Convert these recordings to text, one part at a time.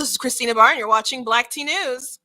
this is Christina Barr, and you're watching Black Tea News.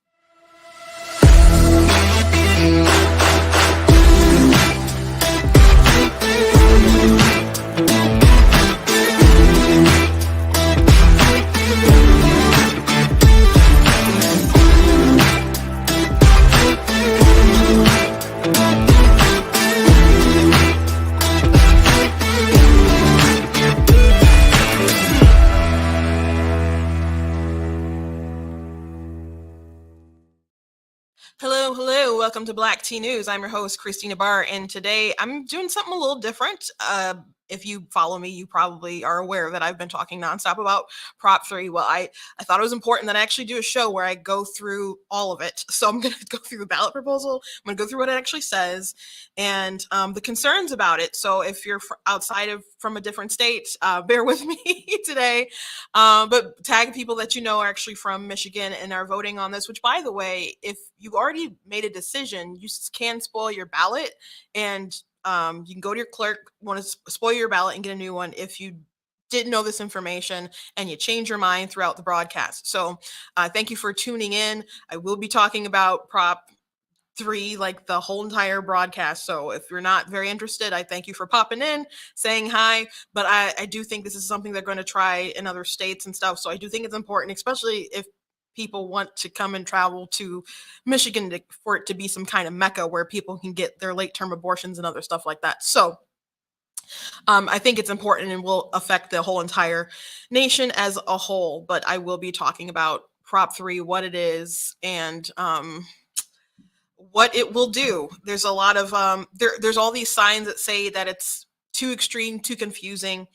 Hello. Welcome to Black Tea News. I'm your host, Christina Barr, and today I'm doing something a little different. If you follow me, you probably are aware that I've been talking nonstop about Prop 3. Well, I thought it was important that I actually do a show where I go through all of it. So I'm going to go through the ballot proposal. I'm going to go through what it actually says and the concerns about it. So if you're outside of from a different state, bear with me today. But tag people that you know are actually from Michigan and are voting on this, which, by the way, if you already made a decision, you can spoil your ballot, and you can go to your clerk, want to spoil your ballot and get a new one if you didn't know this information and you change your mind throughout the broadcast. So thank you for tuning in. I will be talking about Prop 3 like the whole entire broadcast. So if you're not very interested, I thank you for popping in, saying hi. But I do think this is something they're going to try in other states and stuff. So I do think it's important, especially if people want to come and travel to Michigan for it to be some kind of mecca where people can get their late term abortions and other stuff like that. So I think it's important and will affect the whole entire nation as a whole. But I will be talking about Prop 3, what it is, and what it will do. There's a lot of there's all these signs that say that it's too extreme, too confusing.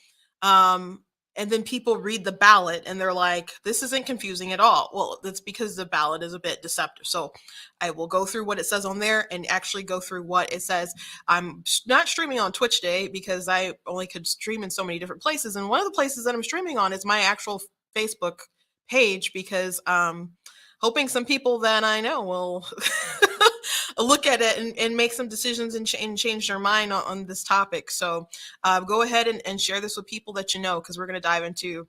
And then people read the ballot and they're like, this isn't confusing at all. Well, that's because the ballot is a bit deceptive. So I will go through what it says on there and actually go through what it says. I'm not streaming on Twitch today because I only could stream in so many different places. And one of the places that I'm streaming on is my actual Facebook page because hoping some people that I know will look at it and make some decisions and change their mind on this topic. So go ahead and share this with people that you know, because we're going to dive into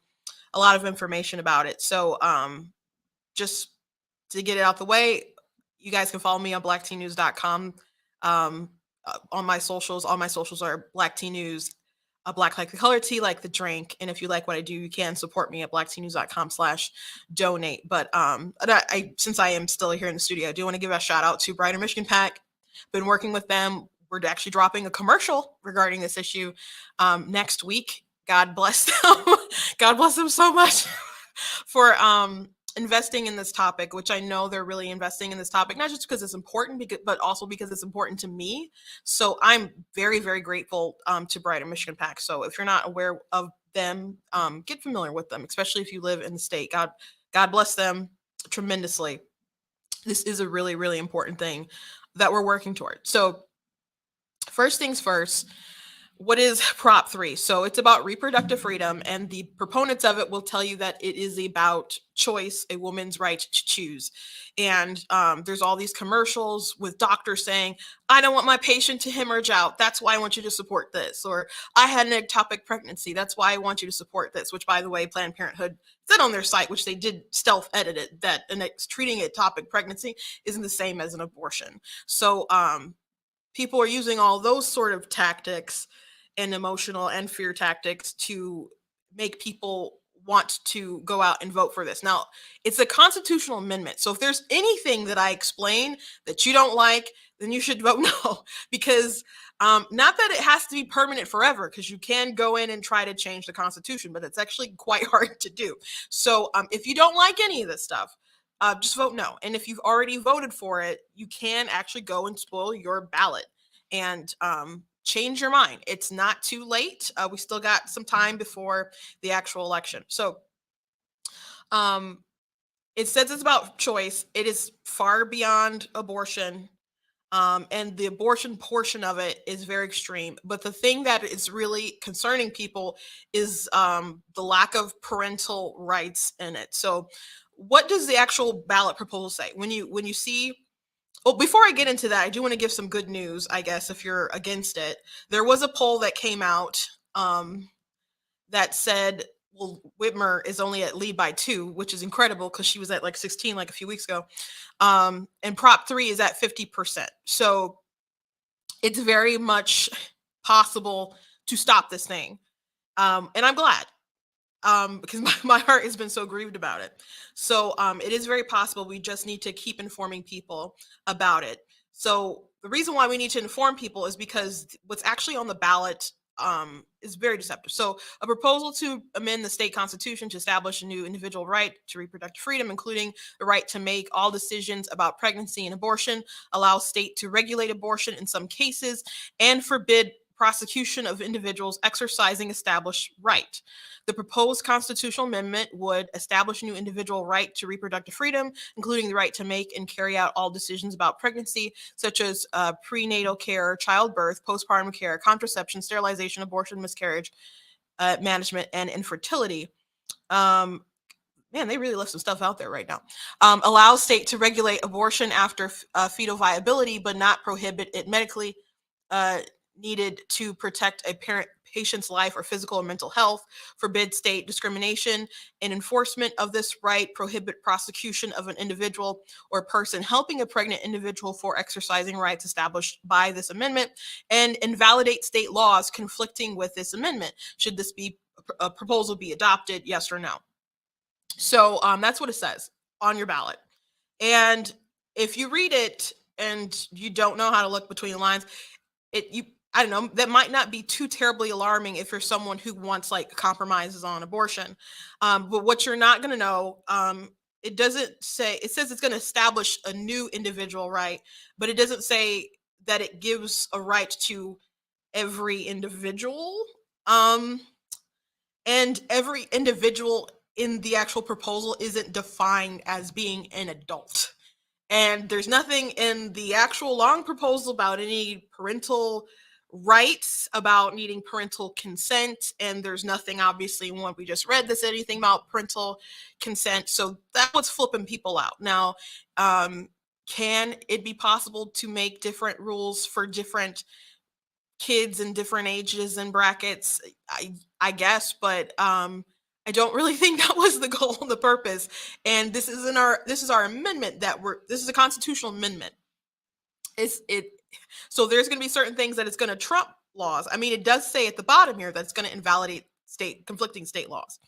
a lot of information about it. So just to get it out the way, you guys can follow me on blacktnews.com. On my socials, all my socials are Black Tea News. Black like the color, tea like the drink. And if you like what I do, you can support me at blacktnews.com/donate. But I since I am still here in the studio, I do want to give a shout out to Brighter Michigan PAC. Been working with them. We're actually dropping a commercial regarding this issue next week. God bless them. God bless them so much for investing in this topic, which I know they're really investing in this topic, not just because it's important, but also because it's important to me. So I'm very, very grateful to Brighter Michigan PAC. So if you're not aware of them, get familiar with them, especially if you live in the state. God bless them tremendously. This is a really, really important thing that we're working toward. So first things first, what is Prop 3? So it's about reproductive freedom, and the proponents of it will tell you that it is about choice, a woman's right to choose. And there's all these commercials with doctors saying, I don't want my patient to hemorrhage out. That's why I want you to support this. Or I had an ectopic pregnancy. That's why I want you to support this, which, by the way, Planned Parenthood said on their site, which they did stealth edit it, that treating ectopic pregnancy isn't the same as an abortion. So people are using all those sort of tactics and emotional and fear tactics to make people want to go out and vote for this. Now, it's a constitutional amendment. So if there's anything that I explain that you don't like, then you should vote no, because not that it has to be permanent forever, because you can go in and try to change the Constitution, but it's actually quite hard to do. So if you don't like any of this stuff, just vote no. And if you've already voted for it, you can actually go and spoil your ballot and change your mind. It's not too late. We still got some time before the actual election. So it says it's about choice. It is far beyond abortion. And the abortion portion of it is very extreme. But the thing that is really concerning people is the lack of parental rights in it. So what does the actual ballot proposal say? When you see, well, before I get into that, I do want to give some good news, I guess, if you're against it. There was a poll that came out that said well, Whitmer is only at lead by 2, which is incredible because she was at like 16 like a few weeks ago. And Prop 3 is at 50%. So it's very much possible to stop this thing. And I'm glad, because my heart has been so grieved about it. So it is very possible. We just need to keep informing people about it. So the reason why we need to inform people is because what's actually on the ballot is very deceptive. So a proposal to amend the state constitution to establish a new individual right to reproductive freedom, including the right to make all decisions about pregnancy and abortion, allow state to regulate abortion in some cases, and forbid prosecution of individuals exercising established right. The proposed constitutional amendment would establish a new individual right to reproductive freedom, including the right to make and carry out all decisions about pregnancy, such as prenatal care, childbirth, postpartum care, contraception, sterilization, abortion, miscarriage, management, and infertility. Man, they really left some stuff out there right now. Allows state to regulate abortion after fetal viability, but not prohibit it medically needed to protect a patient's life or physical or mental health, forbid state discrimination and enforcement of this right, prohibit prosecution of an individual or person helping a pregnant individual for exercising rights established by this amendment, and invalidate state laws conflicting with this amendment. Should this be a proposal be adopted, yes or no? So that's what it says on your ballot. And if you read it and you don't know how to look between the lines, I don't know, that might not be too terribly alarming if you're someone who wants like compromises on abortion. But what you're not going to know, it doesn't say, it says it's going to establish a new individual right, but it doesn't say that it gives a right to every individual. And every individual in the actual proposal isn't defined as being an adult. And there's nothing in the actual long proposal about any parental rights, about needing parental consent. And there's nothing, obviously, in what we just read that said anything about parental consent. So that's what's flipping people out. Now, can it be possible to make different rules for different kids in different ages and brackets? I guess, but I don't really think that was the goal and the purpose. And this is our amendment this is a constitutional amendment. It so there's going to be certain things that it's going to trump laws. I mean, it does say at the bottom here that it's going to invalidate conflicting state laws.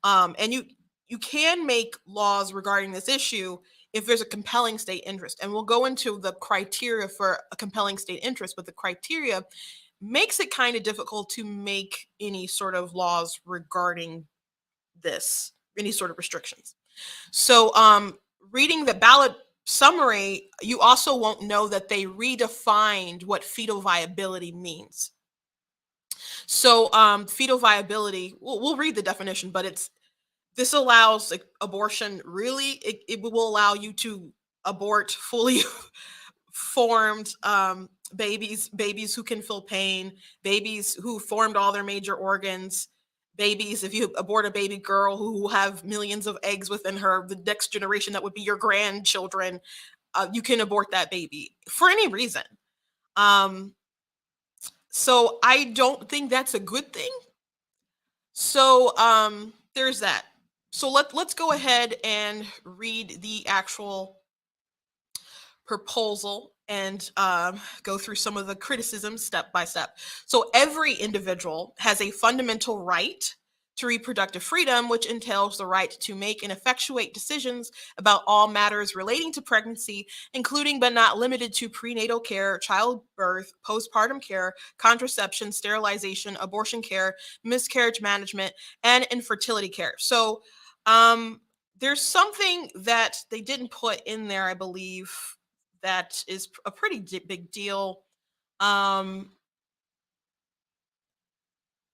And you can make laws regarding this issue if there's a compelling state interest. And we'll go into the criteria for a compelling state interest, but the criteria makes it kind of difficult to make any sort of laws regarding this, any sort of restrictions. So reading the ballot summary, you also won't know that they redefined what fetal viability means. So fetal viability, we'll read the definition, but this allows like, abortion. Really, it will allow you to abort fully formed babies who can feel pain, babies who formed all their major organs, babies, if you abort a baby girl who have millions of eggs within her, the next generation that would be your grandchildren, you can abort that baby for any reason. So I don't think that's a good thing. So there's that. So let's go ahead and read the actual proposal and go through some of the criticisms step by step. So every individual has a fundamental right to reproductive freedom, which entails the right to make and effectuate decisions about all matters relating to pregnancy, including but not limited to prenatal care, childbirth, postpartum care, contraception, sterilization, abortion care, miscarriage management, and infertility care. So there's something that they didn't put in there, I believe, that is a pretty big deal. Yeah,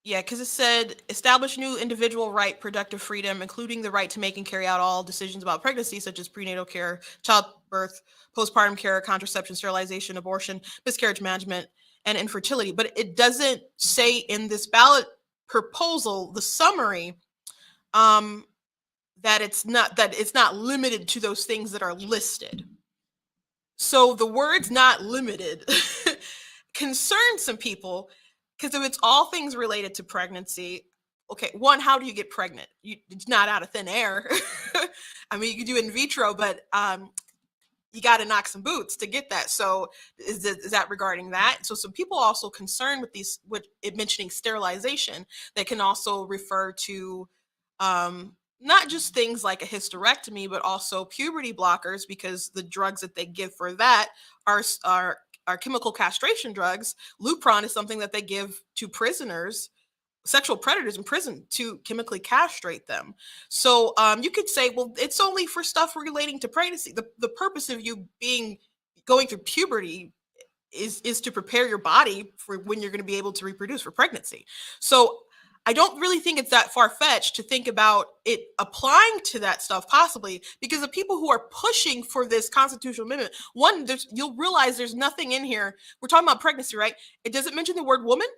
because it said establish new individual right, productive freedom, including the right to make and carry out all decisions about pregnancy, such as prenatal care, childbirth, postpartum care, contraception, sterilization, abortion, miscarriage management, and infertility. But it doesn't say in this ballot proposal, the summary, that it's not limited to those things that are listed. So the words not limited concern some people, because if it's all things related to pregnancy, okay, one, how do you get pregnant? It's not out of thin air. I mean, you can do it in vitro, but you got to knock some boots to get that. So is that regarding that? So some people also concerned with these, with it mentioning sterilization, that can also refer to not just things like a hysterectomy, but also puberty blockers, because the drugs that they give for that are are chemical castration drugs. Lupron is something that they give to prisoners, sexual predators in prison, to chemically castrate them. So you could say, well, it's only for stuff relating to pregnancy. The purpose of you being going through puberty is to prepare your body for when you're going to be able to reproduce for pregnancy. So I don't really think it's that far fetched to think about it applying to that stuff, possibly, because the people who are pushing for this constitutional amendment, one, you'll realize there's nothing in here. We're talking about pregnancy, right? It doesn't mention the word woman,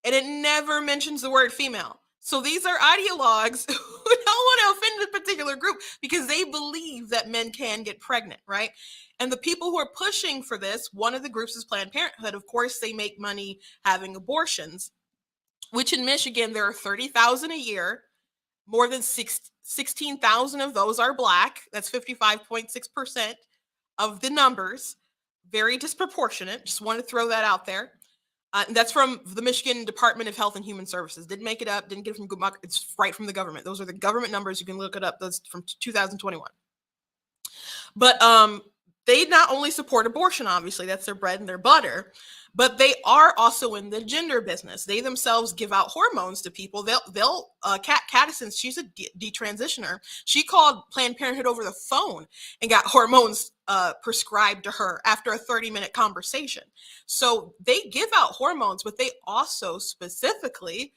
and it never mentions the word female. So these are ideologues who don't want to offend a particular group because they believe that men can get pregnant, right? And the people who are pushing for this, one of the groups is Planned Parenthood. Of course, they make money having abortions, which in Michigan, there are 30,000 a year. More than 16,000 of those are Black. That's 55.6% of the numbers. Very disproportionate. Just want to throw that out there. And that's from the Michigan Department of Health and Human Services. Didn't make it up. Didn't get it from Google. It's right from the government. Those are the government numbers. You can look it up. That's from 2021. But they not only support abortion, obviously, that's their bread and their butter, but they are also in the gender business. They themselves give out hormones to people. Kat Caddison, she's a detransitioner. She called Planned Parenthood over the phone and got hormones prescribed to her after a 30-minute conversation. So they give out hormones, but they also specifically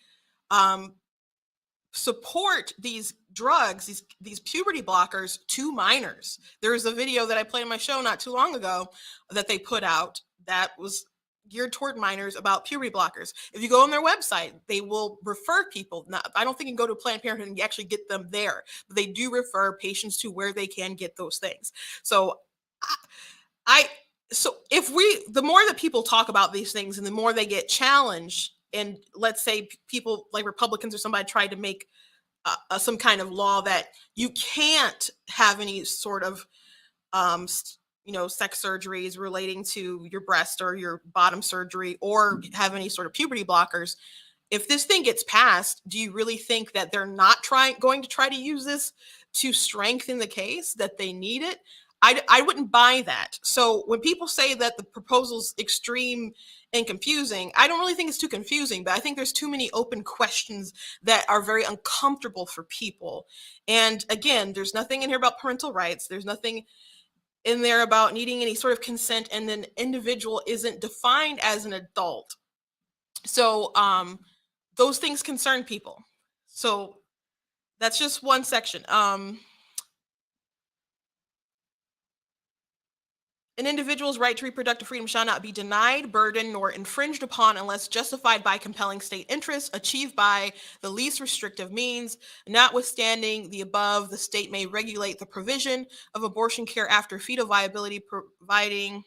support these drugs, these puberty blockers, to minors. There was a video that I played on my show not too long ago that they put out that was geared toward minors about puberty blockers. If you go on their website, they will refer people. Now, I don't think you can go to Planned Parenthood and actually get them there, but they do refer patients to where they can get those things. So so if the more that people talk about these things and the more they get challenged, and let's say people like Republicans or somebody tried to make some kind of law that you can't have any sort of sex surgeries relating to your breast or your bottom surgery, or have any sort of puberty blockers. If this thing gets passed, do you really think that they're not going to try to use this to strengthen the case that they need it? I wouldn't buy that. So when people say that the proposal's extreme and confusing, I don't really think it's too confusing, but I think there's too many open questions that are very uncomfortable for people. And again, there's nothing in here about parental rights. There's nothing in there about needing any sort of consent, and an individual isn't defined as an adult. So those things concern people. So that's just one section. An individual's right to reproductive freedom shall not be denied, burdened, nor infringed upon unless justified by compelling state interests achieved by the least restrictive means. Notwithstanding the above, the state may regulate the provision of abortion care after fetal viability, provided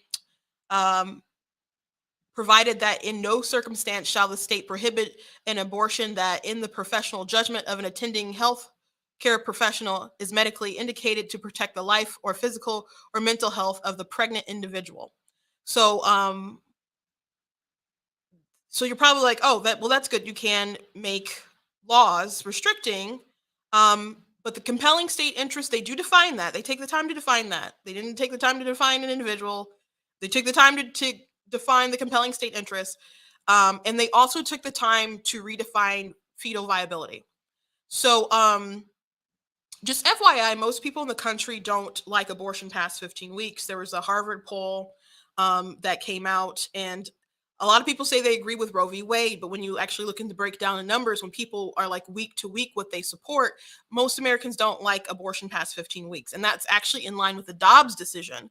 that in no circumstance shall the state prohibit an abortion that, in the professional judgment of an attending health care professional, is medically indicated to protect the life or physical or mental health of the pregnant individual. So you're probably like, oh, that's good. You can make laws restricting, but the compelling state interest, they do define that. They take the time to define that. They didn't take the time to define an individual. They took the time to define the compelling state interest. And they also took the time to redefine fetal viability. So just FYI, most people in the country don't like abortion past 15 weeks. There was a Harvard poll that came out, and a lot of people say they agree with Roe v. Wade, but when you actually look into break down the numbers, when people are like week to week what they support, most Americans don't like abortion past 15 weeks. And that's actually in line with the Dobbs decision.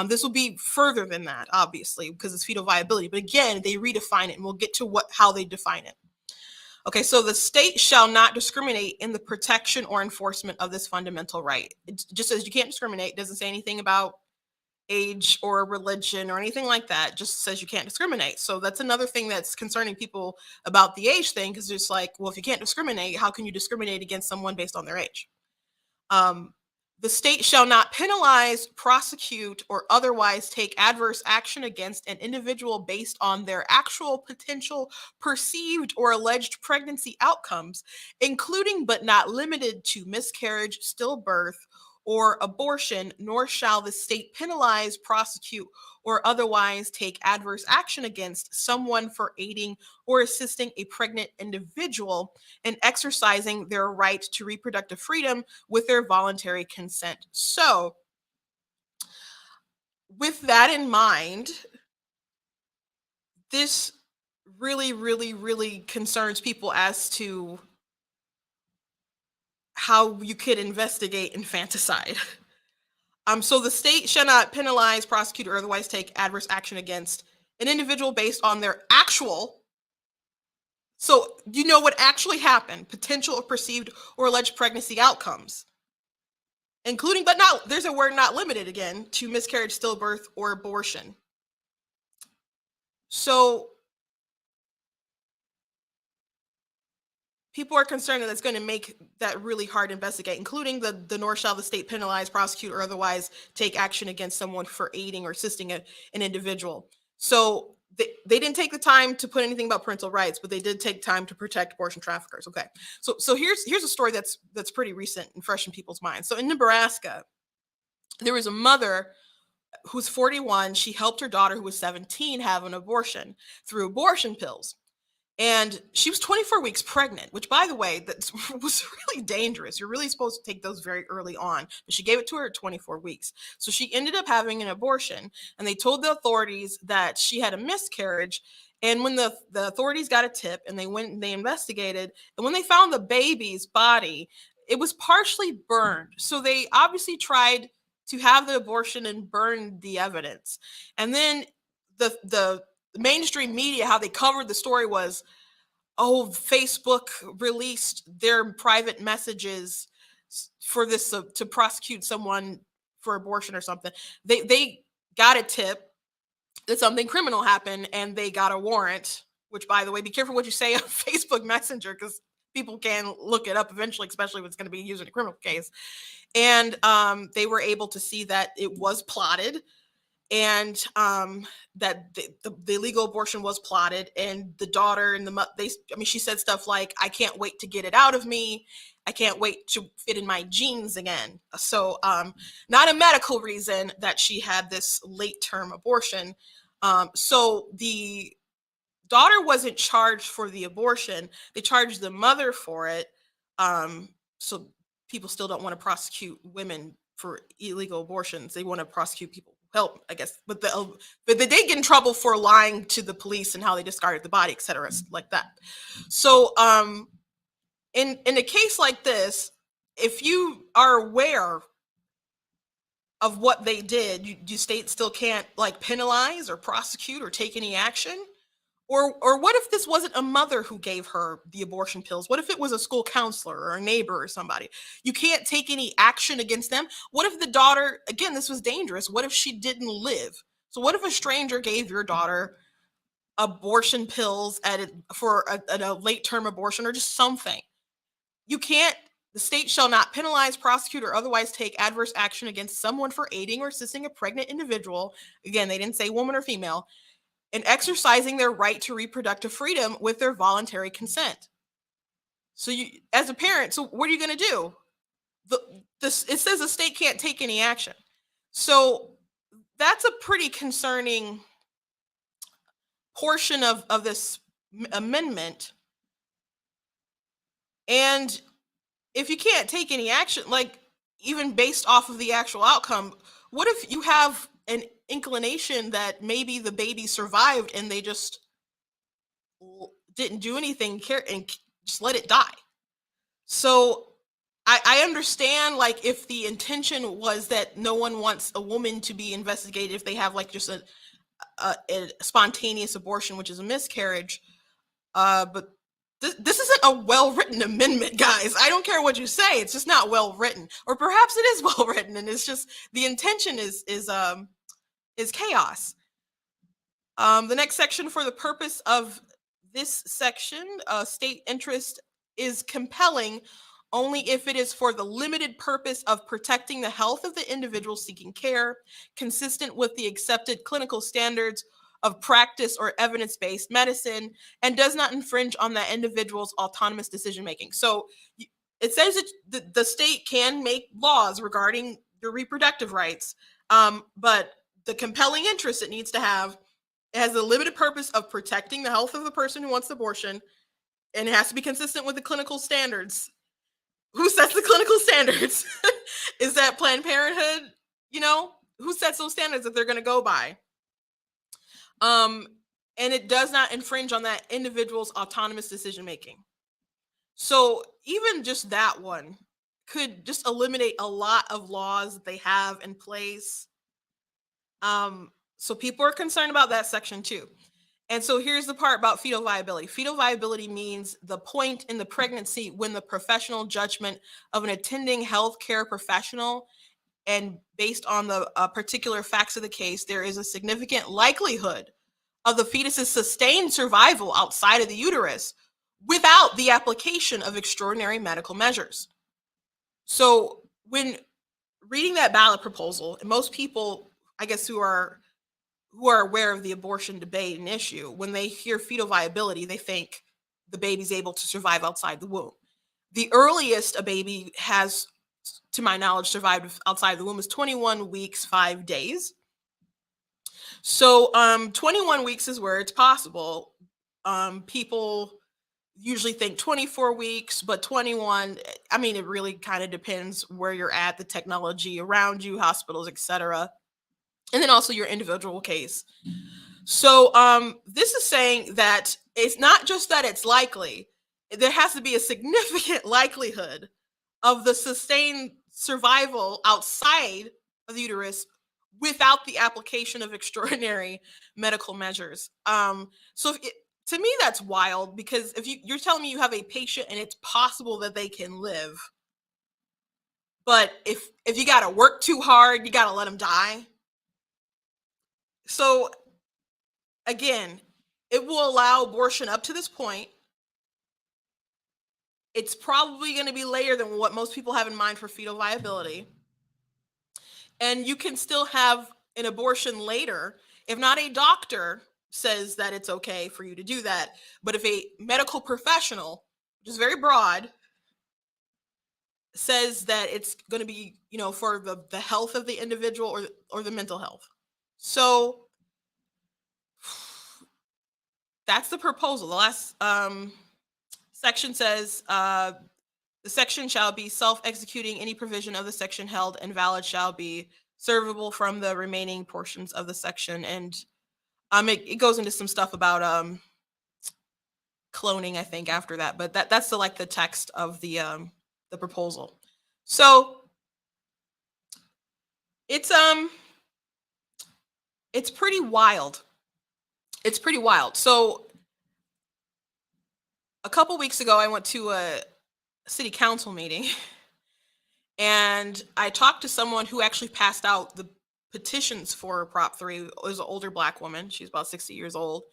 This will be further than that, obviously, because it's fetal viability. But again, they redefine it, and we'll get to how they define it. Okay, so the state shall not discriminate in the protection or enforcement of this fundamental right. It just says you can't discriminate. It doesn't say anything about age or religion or anything like that. Just says you can't discriminate. So that's another thing that's concerning people about the age thing, because it's like, well, if you can't discriminate, how can you discriminate against someone based on their age? Um, the state shall not penalize, prosecute, or otherwise take adverse action against an individual based on their actual potential perceived or alleged pregnancy outcomes, including but not limited to miscarriage, stillbirth, or abortion, nor shall the state penalize, prosecute, or otherwise take adverse action against someone for aiding or assisting a pregnant individual in exercising their right to reproductive freedom with their voluntary consent. So, with that in mind, this really, really, really concerns people as to how you could investigate infanticide. So the state shall not penalize, prosecute, or otherwise take adverse action against an individual based on their actual. So you know what actually happened, potential or perceived or alleged pregnancy outcomes, including but not, there's a word not limited again, to miscarriage, stillbirth, or abortion. So people are concerned that it's going to make that really hard to investigate, including the nor shall the state penalize, prosecute, or otherwise take action against someone for aiding or assisting an individual. So they didn't take the time to put anything about parental rights, but they did take time to protect abortion traffickers. Okay, so here's a story that's pretty recent and fresh in people's minds. So in Nebraska, there was a mother who's 41. She helped her daughter, who was 17, have an abortion through abortion pills. And she was 24 weeks pregnant, which, by the way, that was really dangerous. You're really supposed to take those very early on. But she gave it to her at 24 weeks. So she ended up having an abortion. And they told the authorities that she had a miscarriage. And when the authorities got a tip and they went and they investigated, and when they found the baby's body, it was partially burned. So they obviously tried to have the abortion and burn the evidence. And then the mainstream media, how they covered the story was, oh, Facebook released their private messages for this to prosecute someone for abortion or something. They got a tip that something criminal happened and they got a warrant, which, by the way, be careful what you say on Facebook Messenger, because people can look it up eventually, especially if it's going to be used in a criminal case. And they were able to see that it was plotted, and that the illegal abortion was plotted, and the daughter and she said stuff like, I can't wait to get it out of me, I can't wait to fit in my jeans again. So not a medical reason that she had this late term abortion. So the daughter wasn't charged for the abortion, they charged the mother for it. So people still don't want to prosecute women for illegal abortions, they want to prosecute people help, I guess, but they did get in trouble for lying to the police and how they discarded the body, etc., like that. So in a case like this, if you are aware of what they did, you state still can't like penalize or prosecute or take any action. Or what if this wasn't a mother who gave her the abortion pills? What if it was a school counselor or a neighbor or somebody? You can't take any action against them. What if the daughter, again, this was dangerous, what if she didn't live? So what if a stranger gave your daughter abortion pills for a late term abortion or just something? You can't, the state shall not penalize, prosecute, or otherwise take adverse action against someone for aiding or assisting a pregnant individual. Again, they didn't say woman or female, and exercising their right to reproductive freedom with their voluntary consent. So you, as a parent, so what are you going to do? It says the state can't take any action. So that's a pretty concerning portion of this amendment. And if you can't take any action, like even based off of the actual outcome, what if you have an inclination that maybe the baby survived and they just didn't do anything and just let it die? So I understand, like, if the intention was that no one wants a woman to be investigated if they have like just a spontaneous abortion, which is a miscarriage, but this isn't a well-written amendment, guys. I don't care what you say, it's just not well written. Or perhaps it is well written and it's just the intention is is chaos. The next section, for the purpose of this section, state interest is compelling only if it is for the limited purpose of protecting the health of the individual seeking care, consistent with the accepted clinical standards of practice or evidence-based medicine, and does not infringe on that individual's autonomous decision making. So it says that the state can make laws regarding your reproductive rights, but the compelling interest it needs to have, it has the limited purpose of protecting the health of the person who wants the abortion, and it has to be consistent with the clinical standards. Who sets the clinical standards? Is that Planned Parenthood? You know, who sets those standards that they're going to go by? And it does not infringe on that individual's autonomous decision making. So even just that one could just eliminate a lot of laws that they have in place. So people are concerned about that section too. And so here's the part about fetal viability. Fetal viability means the point in the pregnancy when the professional judgment of an attending healthcare professional, and based on the particular facts of the case, there is a significant likelihood of the fetus's sustained survival outside of the uterus without the application of extraordinary medical measures. So when reading that ballot proposal, and most people, I guess, who are aware of the abortion debate and issue, when they hear fetal viability, they think the baby's able to survive outside the womb. The earliest a baby has, to my knowledge, survived outside the womb is 21 weeks, 5 days. So 21 weeks is where it's possible. People usually think 24 weeks, but 21, I mean, it really kind of depends where you're at, the technology around you, hospitals, etc. And then also your individual case. So this is saying that it's not just that it's likely, there has to be a significant likelihood of the sustained survival outside of the uterus without the application of extraordinary medical measures. To me, that's wild, because if you're telling me you have a patient and it's possible that they can live, but if you got to work too hard, you got to let them die. So again, it will allow abortion up to this point. It's probably going to be later than what most people have in mind for fetal viability. And you can still have an abortion later if not a doctor says that it's okay for you to do that, but if a medical professional, which is very broad, says that it's going to be, for the health of the individual or the mental health. So that's the proposal. The last section says the section shall be self-executing. Any provision of the section held invalid shall be servable from the remaining portions of the section. And it goes into some stuff about cloning, I think, after that. But that's the text of the proposal. So it's pretty wild. It's pretty wild. So a couple weeks ago, I went to a city council meeting and I talked to someone who actually passed out the petitions for Prop 3. It was an older Black woman. She's about 60 years old.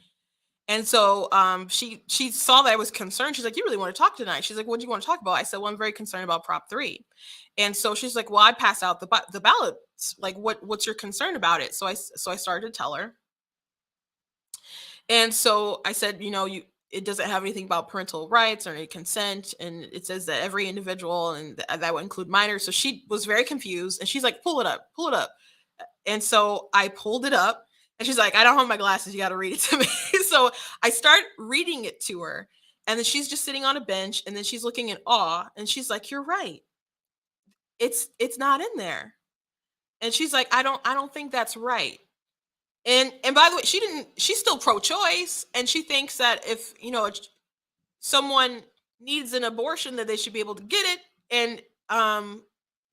And so she saw that I was concerned. She's like, "You really want to talk tonight?" She's like, "What do you want to talk about?" I said, "Well, I'm very concerned about Prop 3. And so she's like, "Well, I passed out the ballots. Like, what's your concern about it?" So I started to tell her. And so I said, it doesn't have anything about parental rights or any consent, and it says that every individual, and that would include minors. So she was very confused, and she's like, pull it up. And so I pulled it up, and she's like, "I don't have my glasses. You got to read it to me." So I start reading it to her, and then she's just sitting on a bench, and then she's looking in awe, and she's like, "You're right. It's not in there." And she's like, I don't think that's right." And by the way, she's still pro-choice, and she thinks that if, someone needs an abortion, that they should be able to get it. And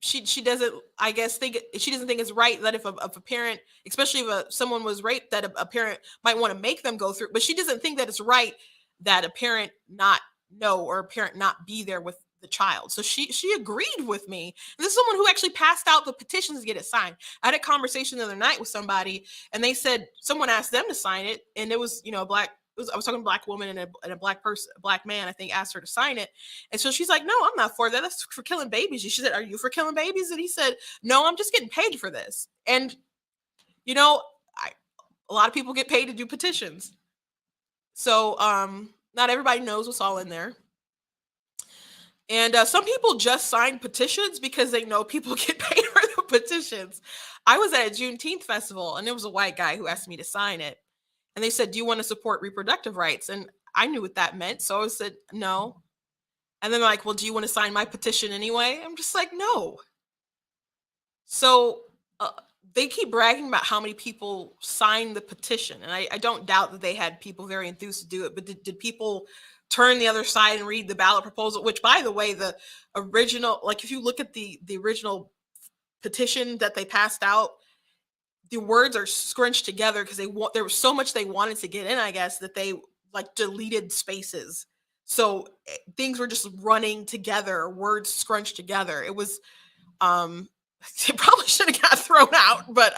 she doesn't, I guess, she doesn't think it's right that if a parent, especially if someone was raped, that a parent might want to make them go through, but she doesn't think that it's right that a parent not know, or a parent not be there with the child. So she agreed with me. And this is someone who actually passed out the petitions to get it signed. I had a conversation the other night with somebody, and they said someone asked them to sign it, and it was, a black. I was talking to a black woman, and a black person, a black man, I think, asked her to sign it. And so she's like, "No, I'm not for that. That's for killing babies." She said, "Are you for killing babies?" And he said, "No, I'm just getting paid for this." And you know, I, a lot of people get paid to do petitions. So not everybody knows what's all in there. And some people just sign petitions because they know people get paid for the petitions. I was at a Juneteenth festival, and there was a white guy who asked me to sign it. And they said, "Do you want to support reproductive rights?" And I knew what that meant. So I said, "No." And then they're like, "Well, do you want to sign my petition anyway?" I'm just like, "No." So uh, they keep bragging about how many people signed the petition. And I don't doubt that they had people very enthused to do it. But did people turn the other side and read the ballot proposal? Which, by the way, the original, like if you look at the original petition that they passed out, the words are scrunched together because there was so much they wanted to get in, I guess, that they like deleted spaces. So things were just running together, words scrunched together. It was it probably should have got thrown out, but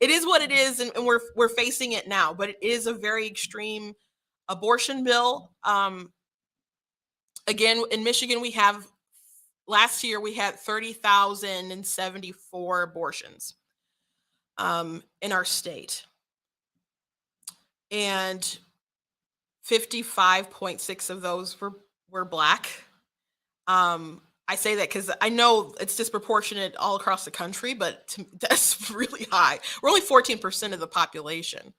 it is what it is, and we're facing it now. But it is a very extreme abortion bill. Again, in Michigan, we have last year we had 30,074 abortions in our state, and 55.6 of those were black. I say that because I know it's disproportionate all across the country, but that's really high. We're only 14% of the population,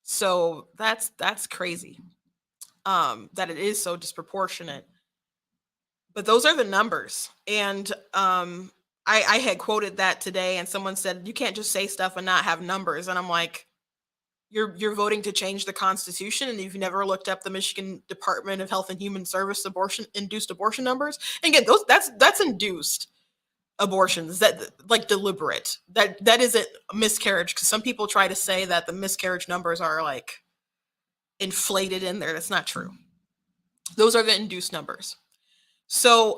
so that's crazy. That it is so disproportionate. But those are the numbers, and I had quoted that today, and someone said you can't just say stuff and not have numbers, and I'm like, you're voting to change the Constitution, and you've never looked up the Michigan Department of Health and Human Service induced abortion numbers. And again, that's induced abortions, that like deliberate. That isn't a miscarriage, because some people try to say that the miscarriage numbers are like inflated in there. That's not true. Those are the induced numbers. So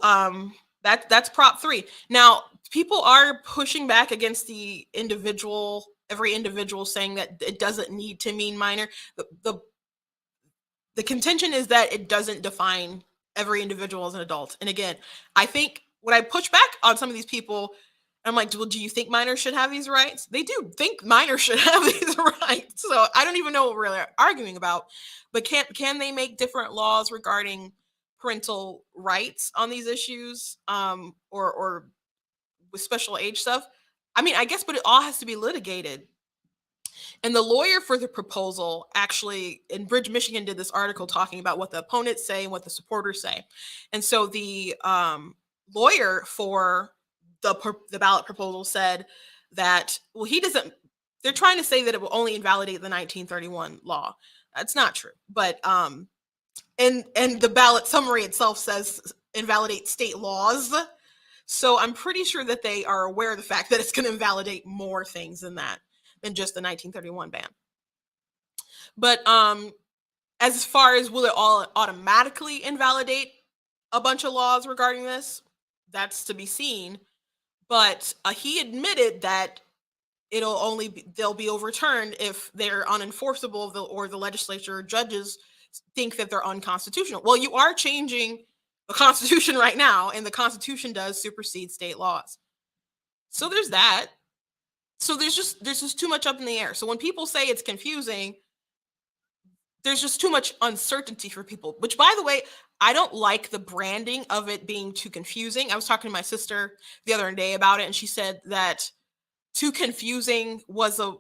that's Prop 3. Now, people are pushing back against every individual, saying that it doesn't need to mean minor. The contention is that it doesn't define every individual as an adult. And again, I think when I push back on some of these people, I'm like, well, do you think minors should have these rights? They do think minors should have these rights. So I don't even know what we're really arguing about. But can they make different laws regarding parental rights on these issues, or with special age stuff? I mean, I guess, but it all has to be litigated. And the lawyer for the proposal actually in Bridge, Michigan, did this article talking about what the opponents say and what the supporters say. And so the lawyer for the ballot proposal said that, well, he doesn't. They're trying to say that it will only invalidate the 1931 law. That's not true. But and the ballot summary itself says invalidate state laws. So I'm pretty sure that they are aware of the fact that it's going to invalidate more things than just the 1931 ban. But as far as will it all automatically invalidate a bunch of laws regarding this, that's to be seen. But he admitted that they'll be overturned if they're unenforceable, or the legislature or judges think that they're unconstitutional. Well, you are changing the Constitution right now, and the Constitution does supersede state laws. So there's that. So there's just too much up in the air. So when people say it's confusing, there's just too much uncertainty for people, which, by the way, I don't like the branding of it being too confusing. I was talking to my sister the other day about it, and she said that too confusing was a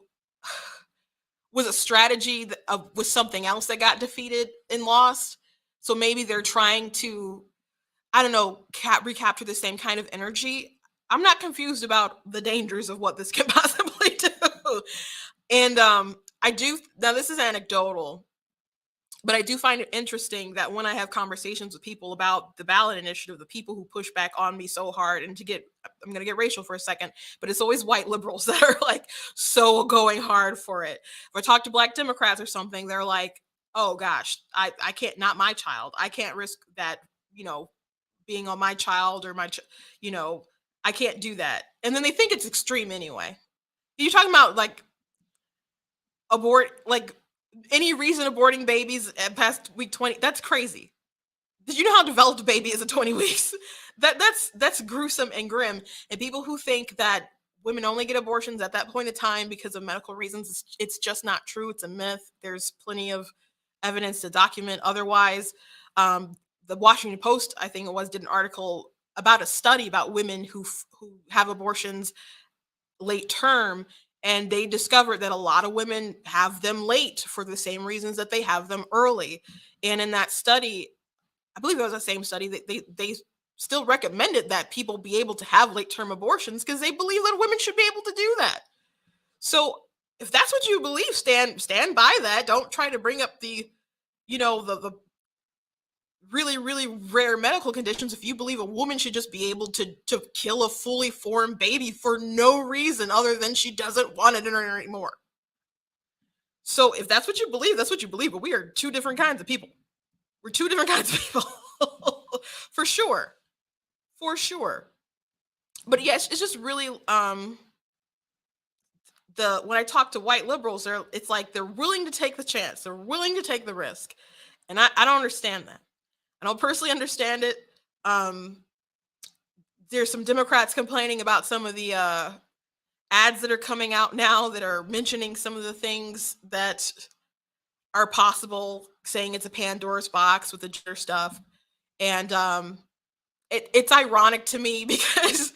strategy with something else that got defeated and lost. So maybe they're trying to, I don't know, recapture the same kind of energy. I'm not confused about the dangers of what this can possibly do. And I do, now this is anecdotal, but I do find it interesting that when I have conversations with people about the ballot initiative, the people who push back on me so hard, and I'm going to get racial for a second, but it's always white liberals that are like so going hard for it. If I talk to Black Democrats or something, they're like, oh gosh, I can't, not my child. I can't risk that, being on my child or you know, I can't do that. And then they think it's extreme anyway. You're talking about like like any reason aborting babies at past week 20. That's crazy. Did you know how developed a baby is at 20 weeks? That's gruesome and grim. And people who think that women only get abortions at that point in time because of medical reasons, it's just not true. It's a myth. There's plenty of evidence to document otherwise. The Washington Post, I think it was, did an article about a study about women who have abortions late term, and they discovered that a lot of women have them late for the same reasons that they have them early. And in that study, I believe it was the same study that they still recommended that people be able to have late term abortions because they believe that women should be able to do that. So if that's what you believe, stand by that. Don't try to bring up the really rare medical conditions. If you believe a woman should just be able to kill a fully formed baby for no reason other than she doesn't want it anymore. So if that's what you believe, that's what you believe. But we are two different kinds of people. We're two different kinds of people. For sure. For sure. But yes, it's just really when I talk to white liberals, it's like they're willing to take the chance. They're willing to take the risk. And I don't understand that. I don't personally understand it. There's some Democrats complaining about some of the ads that are coming out now that are mentioning some of the things that are possible, saying it's a Pandora's box with the gender stuff. And it's ironic to me because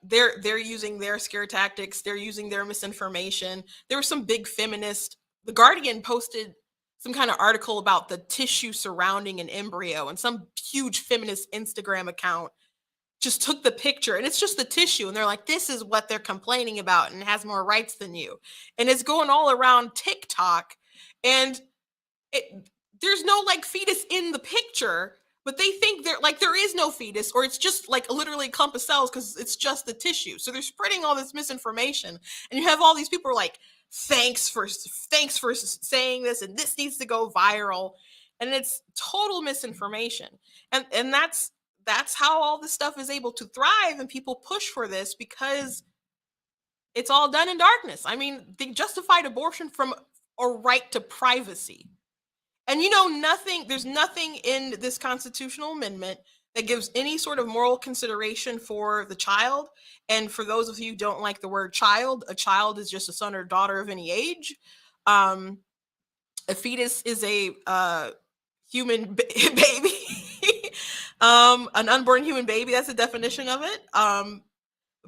they're using their scare tactics, they're using their misinformation. There was some big feminist. The Guardian posted some kind of article about the tissue surrounding an embryo, and some huge feminist Instagram account just took the picture, and it's just the tissue, and they're like, this is what they're complaining about, and it has more rights than you. And it's going all around TikTok, and there's no like fetus in the picture, but they think there is no fetus, or it's just like literally a clump of cells because it's just the tissue. So they're spreading all this misinformation, and you have all these people like, thanks for saying this, and this needs to go viral, and it's total misinformation. And that's how all this stuff is able to thrive, and people push for this because it's all done in darkness. I mean, they justified abortion from a right to privacy. And there's nothing in this constitutional amendment that gives any sort of moral consideration for the child. And for those of you who don't like the word child, a child is just a son or daughter of any age. A fetus is a human baby, an unborn human baby. That's the definition of it.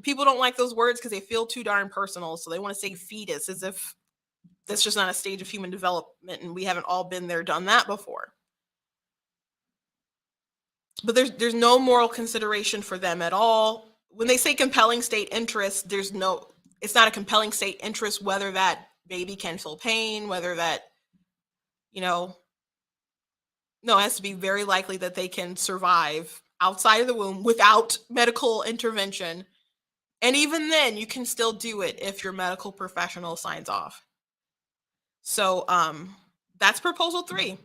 People don't like those words because they feel too darn personal. So they want to say fetus as if that's just not a stage of human development, and we haven't all been there, done that before. But there's no moral consideration for them at all. When they say compelling state interest, it's not a compelling state interest whether that baby can feel pain, whether that, no, it has to be very likely that they can survive outside of the womb without medical intervention. And even then, you can still do it if your medical professional signs off. So that's proposal 3.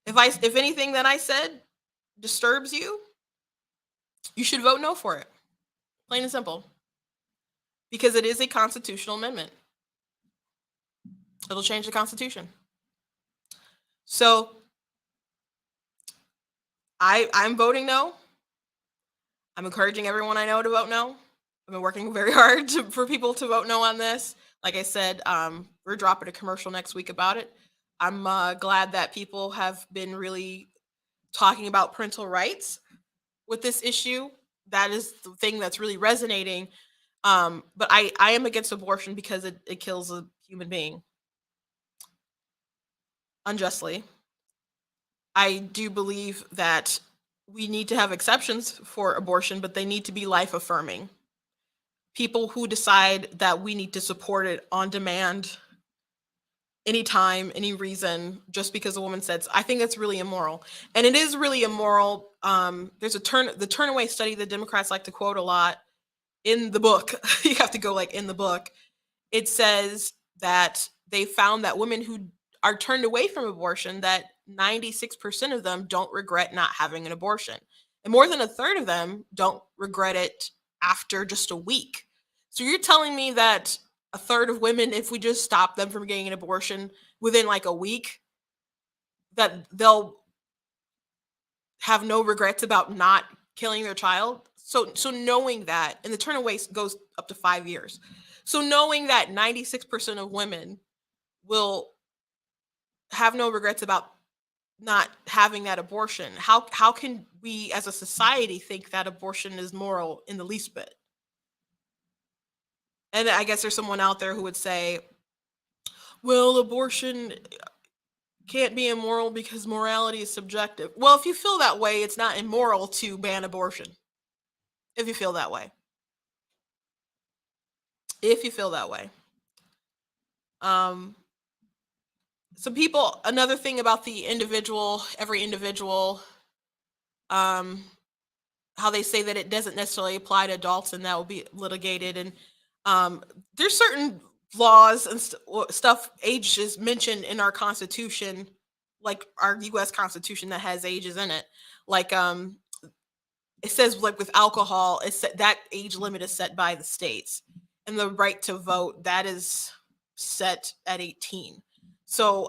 If anything that I said disturbs you, you should vote no for it. Plain and simple. Because it is a constitutional amendment. It'll change the Constitution. So I'm voting no. I'm encouraging everyone I know to vote no. I've been working very hard for people to vote no on this. Like I said, we're dropping a commercial next week about it. I'm glad that people have been really talking about parental rights with this issue. That is the thing that's really resonating. But I am against abortion because it kills a human being unjustly. I do believe that we need to have exceptions for abortion, but they need to be life affirming. People who decide that we need to support it on demand, anytime, any reason, just because a woman says, I think that's really immoral. And it is really immoral. There's the Turnaway study that Democrats like to quote a lot in the book. You have to go like in the book. It says that they found that women who are turned away from abortion, that 96% of them don't regret not having an abortion. And more than a third of them don't regret it after just a week. So you're telling me that a third of women, if we just stop them from getting an abortion within like a week, that they'll have no regrets about not killing their child? So knowing that, and the turn goes up to 5 years. So knowing that 96% of women will have no regrets about not having that abortion, how can we as a society think that abortion is moral in the least bit? And I guess there's someone out there who would say, well, abortion can't be immoral because morality is subjective. Well, if you feel that way, it's not immoral to ban abortion. If you feel that way. If you feel that way. Um some people, another thing about the individual, every individual, um how they say that it doesn't necessarily apply to adults and that will be litigated. And there's certain laws and stuff, age is mentioned in our constitution, like our US Constitution, that has ages in it. Like it says, like with alcohol, it's that age limit is set by the states, and the right to vote, that is set at 18. So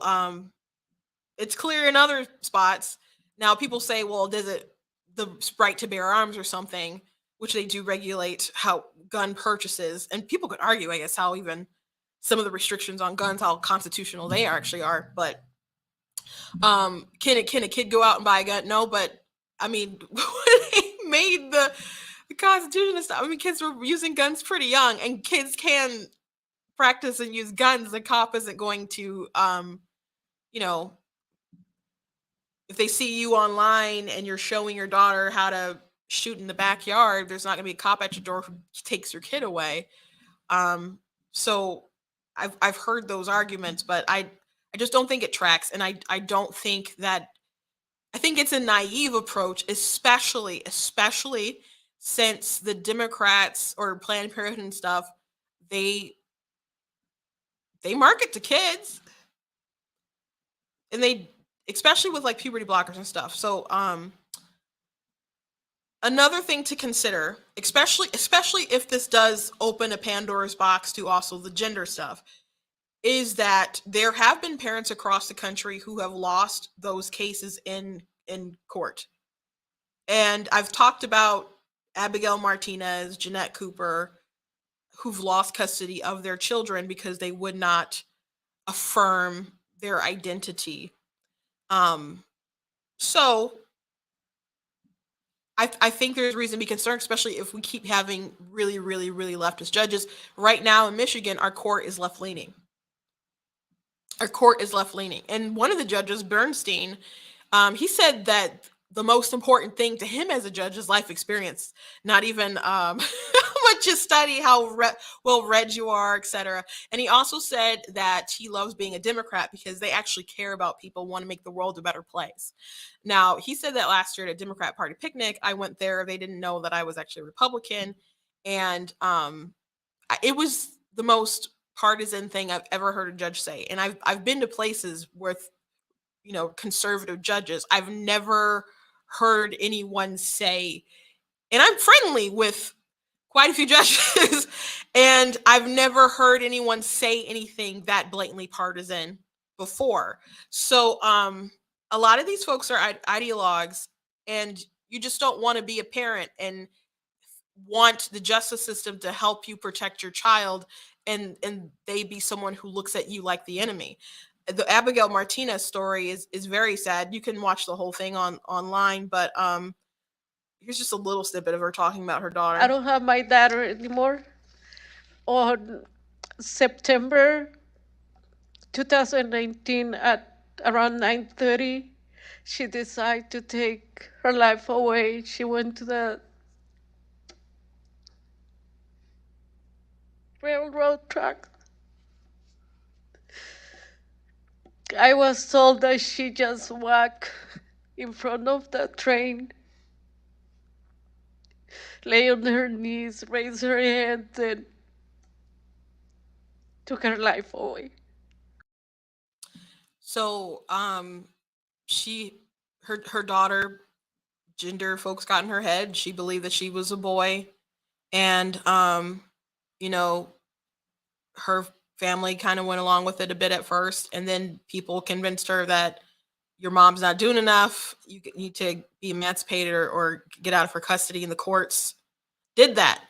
it's clear in other spots. Now people say, well, does it, the right to bear arms or something, which they do regulate how gun purchases, and people could argue, I guess, how even some of the restrictions on guns, how constitutional they actually are. But can a kid go out and buy a gun? No, but I mean, when they made the Constitution and stuff, I mean, kids were using guns pretty young, and kids can practice and use guns. The cop isn't going to, you know, if they see you online and you're showing your daughter how to shoot in the backyard, there's not going to be a cop at your door who takes your kid away. So I've heard those arguments, but I just don't think it tracks, and I don't think that, I think it's a naive approach, especially since the Democrats or Planned Parenthood and stuff, they they market to kids, and they, especially with like puberty blockers and stuff. So another thing to consider, especially if this does open a Pandora's box to also the gender stuff, is that there have been parents across the country who have lost those cases in court. And I've talked about Abigail Martinez, Jeanette Cooper, who've lost custody of their children because they would not affirm their identity. Um, so I think there's reason to be concerned, especially if we keep having really, really, really leftist judges. Right now in Michigan, our court is left leaning. And one of the judges, Bernstein, he said that the most important thing to him as a judge is life experience, not even how much you study, how well read you are, etc. And he also said that he loves being a Democrat because they actually care about people, want to make the world a better place. Now, he said that last year at a Democrat Party picnic. I went there. They didn't know that I was actually a Republican. And it was the most partisan thing I've ever heard a judge say. And I've been to places with, conservative judges. I've never heard anyone say, and I'm friendly with quite a few judges, and I've never heard anyone say anything that blatantly partisan before. So a lot of these folks are ideologues, and you just don't want to be a parent and want the justice system to help you protect your child, and they be someone who looks at you like the enemy. The Abigail Martinez story is very sad. You can watch the whole thing online, but here's just a little snippet of her talking about her I daughter. don't have my daughter anymore. On September 2019 at around 9:30, she decided to take her life away. She went to the railroad track. I was told that she just walked in front of the train, lay on her knees, raised her hand, and took her life away. So she her daughter gender folks got in her head. She believed that she was a boy, and you know, her family kind of went along with it a bit at first, and then people convinced her that your mom's not doing enough. You need to be emancipated or get out of her custody. And the courts did that.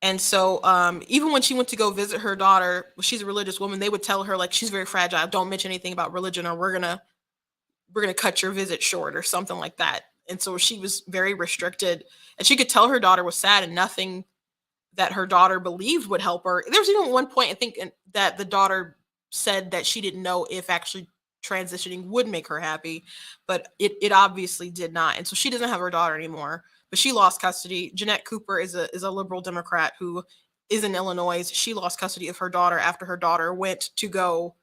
And so, even when she went to go visit her daughter, well, she's a religious woman. They would tell her like she's very fragile. Don't mention anything about religion, or we're gonna cut your visit short, or something like that. And so she was very restricted, and she could tell her daughter was sad, and nothing that her daughter believed would help her. There's even one point I think that the daughter said that she didn't know if actually transitioning would make her happy, but it obviously did not. And so she doesn't have her daughter anymore. But she lost custody. Jeanette Cooper is a liberal Democrat who is in Illinois. She lost custody of her daughter after her daughter went to go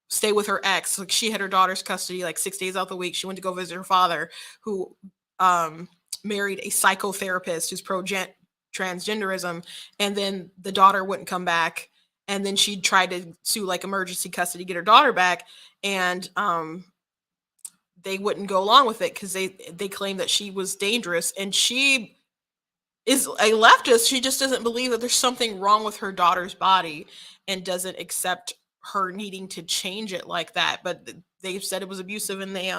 stay with her ex. Like, she had her daughter's custody like 6 days out of the week. She went to go visit her father, who married a psychotherapist who's pro transgenderism, and then the daughter wouldn't come back, and then she tried to sue like emergency custody, get her daughter back, and they wouldn't go along with it because they claimed that she was dangerous, and she is a leftist. She just doesn't believe that there's something wrong with her daughter's body, and doesn't accept her needing to change it like that. But they said it was abusive, and they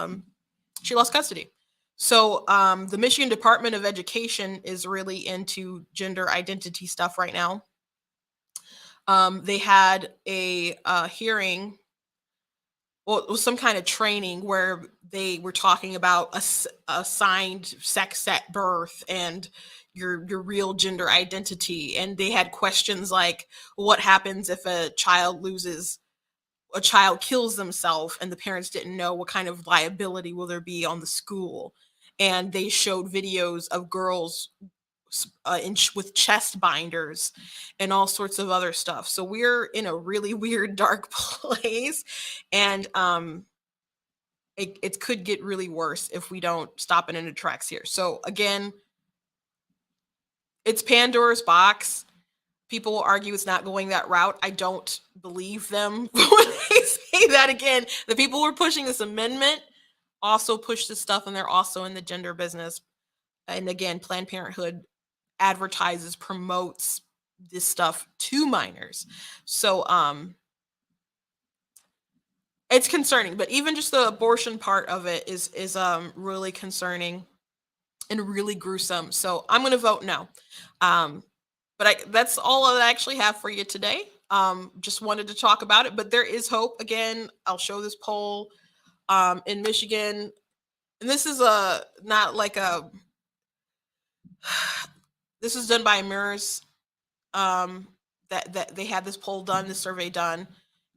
she lost custody. So the Michigan Department of Education is really into gender identity stuff right now. They had a hearing, well, it was some kind of training where they were talking about assigned sex at birth and your real gender identity. And they had questions like, what happens if a child kills themselves and the parents didn't know? What kind of liability will there be on the school? And they showed videos of girls with chest binders and all sorts of other stuff. So we're in a really weird, dark place, and it could get really worse if we don't stop it in the tracks here. So again, it's Pandora's box. People will argue it's not going that route. I don't believe them when they say that. Again, the people who are pushing this amendment also push this stuff, and they're also in the gender business. And again, Planned Parenthood advertises, promotes this stuff to minors. So it's concerning. But even just the abortion part of it is really concerning and really gruesome. So I'm going to vote no. But that's all I actually have for you today. Just wanted to talk about it, but there is hope. Again, I'll show this poll in Michigan, and this is not like a this is done by Mirrors. That they had this poll done, this survey done,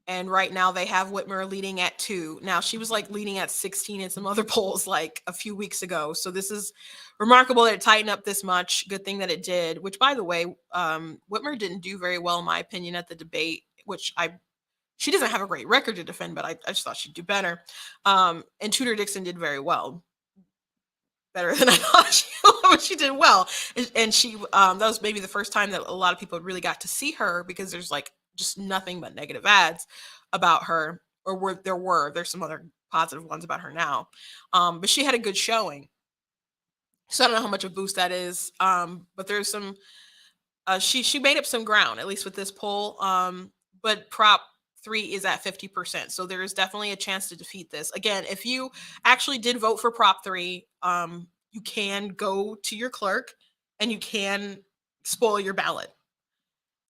and right now they have Whitmer leading at 2. Now, she was like leading at 16 in some other polls like a few weeks ago. So this is remarkable that it tightened up this much. Good thing that it did. Which, by the way, Whitmer didn't do very well, in my opinion, at the debate. She doesn't have a great record to defend, but I just thought she'd do better. And Tudor Dixon did very well. Better than I thought she would. She did well, and she that was maybe the first time that a lot of people really got to see her, because there's like just nothing but negative ads about her, or there's some other positive ones about her now, but she had a good showing. So I don't know how much of a boost that is, but there's some she made up some ground, at least with this poll, but Prop 3 is at 50%. So there is definitely a chance to defeat this. Again, if you actually did vote for Prop 3, you can go to your clerk and you can spoil your ballot,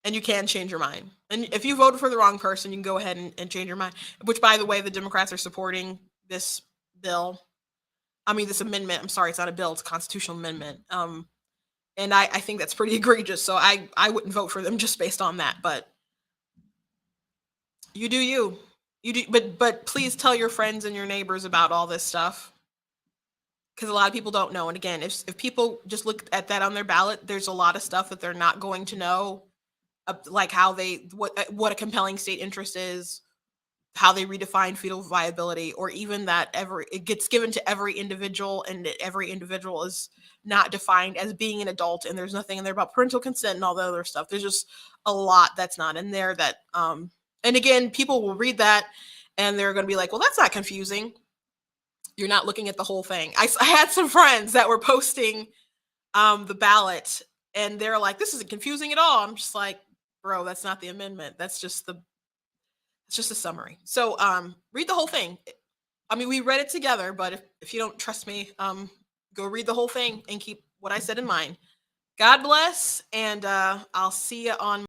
and you can change your mind. And if you voted for the wrong person, you can go ahead and change your mind, which, by the way, the Democrats are supporting this bill. I mean, this amendment. I'm sorry, it's not a bill, it's a constitutional amendment. And I think that's pretty egregious. So I wouldn't vote for them just based on that. But you do you. You do, but please tell your friends and your neighbors about all this stuff, because a lot of people don't know. And again, if people just look at that on their ballot, there's a lot of stuff that they're not going to know, like how what a compelling state interest is, how they redefine fetal viability, or even that it gets given to every individual, and every individual is not defined as being an adult, and there's nothing in there about parental consent and all the other stuff. There's just a lot that's not in there that and again, people will read that and they're going to be like, well, that's not confusing. You're not looking at the whole thing. I had some friends that were posting the ballot, and they're like, "This isn't confusing at all." I'm just like, "Bro, that's not the amendment. That's just the it's just a summary." So read the whole thing. I mean, we read it together, but if you don't trust me, go read the whole thing and keep what I said in mind. God bless, and I'll see you on